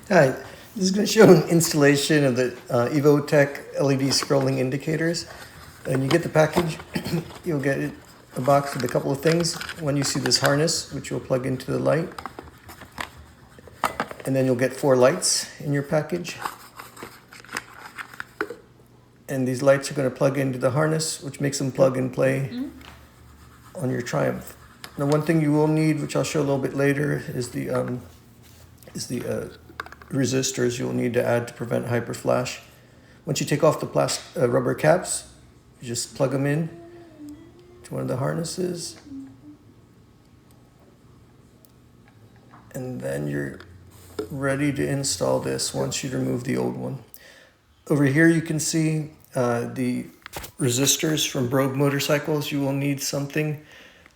Hi, this is going to show an installation of the Evotech LED scrolling indicators. And you get the package, you'll get a box with a couple of things. One, you see this harness, which you'll plug into the light. And then you'll get 4 lights in your package. And these lights are going to plug into the harness, which makes them plug and play on your Triumph. Now, one thing you will need, which I'll show a little bit later, is the resistors you'll need to add to prevent hyperflash. Once you take off the rubber caps, you just plug them in to one of the harnesses. And then you're ready to install this once you remove the old one. Over here you can see the resistors from Brogue motorcycles. You will need something,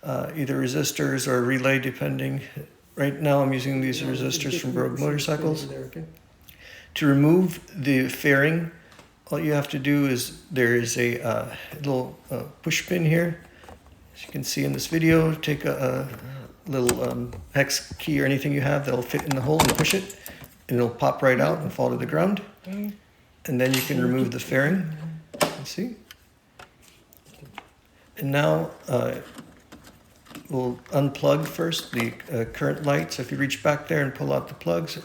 either resistors or a relay depending. Right now I'm using these resistors from Brogue motorcycles. To remove the fairing, all you have to do is there is a little push pin here. As you can see in this video, take a little hex key or anything you have that'll fit in the hole and push it, and it'll pop right out and fall to the ground. And then you can remove the fairing, you see? And now we'll unplug first the current light. So if you reach back there and pull out the plugs,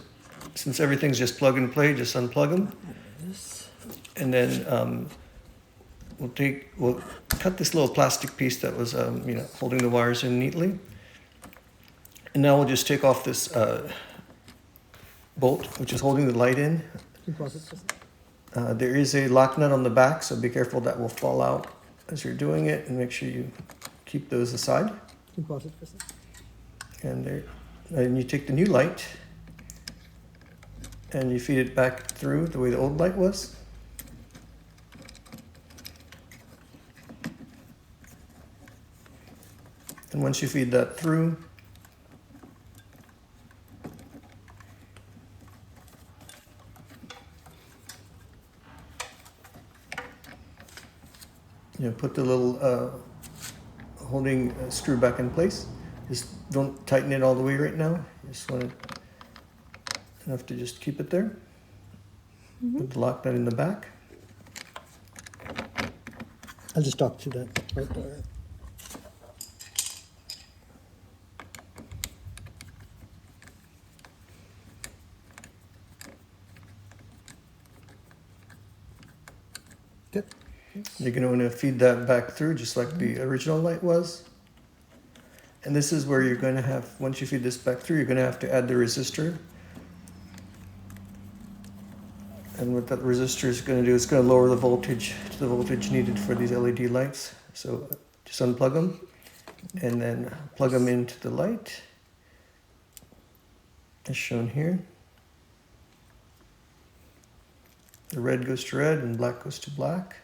since everything's just plug and play, just unplug them. And then we'll cut this little plastic piece that was holding the wires in neatly. And now we'll just take off this bolt, which is holding the light in. There is a lock nut on the back, so be careful that will fall out as you're doing it, and make sure you keep those aside. And you take the new light and you feed it back through the way the old light was. And once you feed that through, put the little holding screw back in place. Just don't tighten it all the way right now. You just want it enough to just keep it there. With the lock nut in the back. I'll just talk to that right there. Good. You're going to want to feed that back through just like the original light was. And this is where you're going to have, once you feed this back through, you're going to have to add the resistor. And what that resistor is going to do is going to lower the voltage to the voltage needed for these LED lights. So just unplug them and then plug them into the light as shown here. The red goes to red and black goes to black.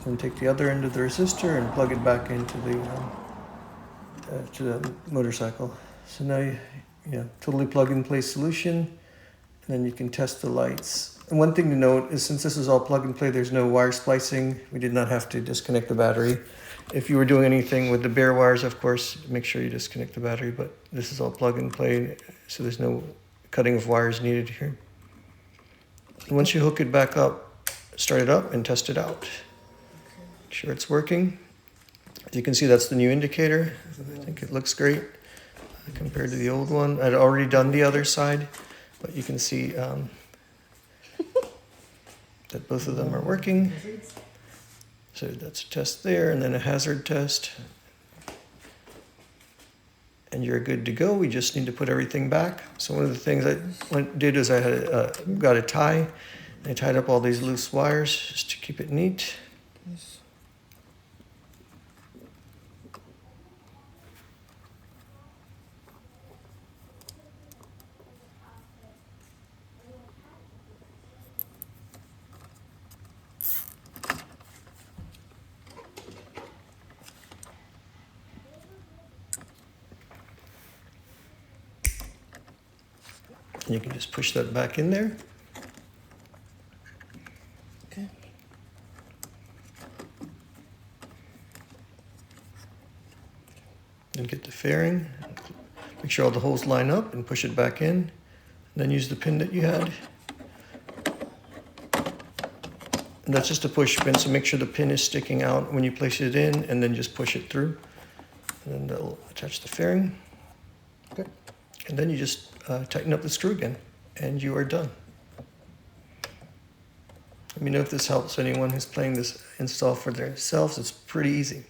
And take the other end of the resistor and plug it back into the motorcycle. So now you totally plug and play solution, and then you can test the lights. And one thing to note is since this is all plug and play, there's no wire splicing. We did not have to disconnect the battery. If you were doing anything with the bare wires, of course, make sure you disconnect the battery, but this is all plug and play, so there's no cutting of wires needed here. And once you hook it back up, start it up and test it out. Sure it's working. As you can see, that's the new indicator. I think it looks great compared to the old one. I'd already done the other side, but you can see that both of them are working. So that's a test there, and then a hazard test. And you're good to go. We just need to put everything back. So one of the things I did is I had got a tie. I tied up all these loose wires just to keep it neat. And you can just push that back in there. Okay. and get the fairing. Make sure all the holes line up and push it back in. Then use the pin that you had. And that's just a push pin, so make sure the pin is sticking out when you place it in, and then just push it through. And then that'll attach the fairing. Okay. And then you just tighten up the screw again, and you are done. Let me know if this helps anyone who's playing this install for themselves. It's pretty easy.